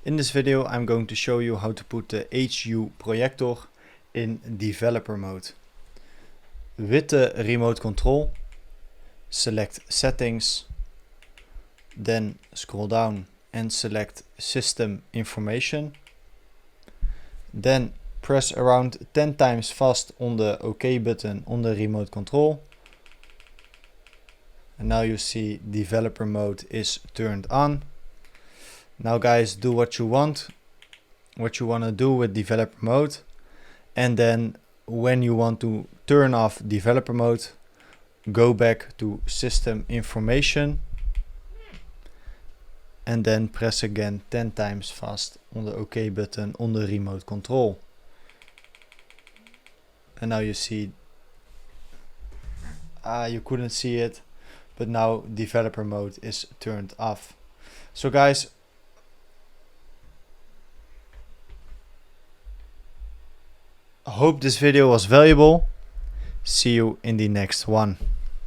In this video I'm going to show you how to put the HU projector in developer mode. With the remote control, select settings, then scroll down and select system information. Then press around 10 times fast on the OK button on the remote control. And now you see developer mode is turned on. Now guys, do what you want to do with developer mode, and then when you want to turn off developer mode, go back to system information and then press again 10 times fast on the OK button on the remote control. And now you see, you couldn't see it, but now developer mode is turned off. So guys, I hope this video was valuable. See you in the next one.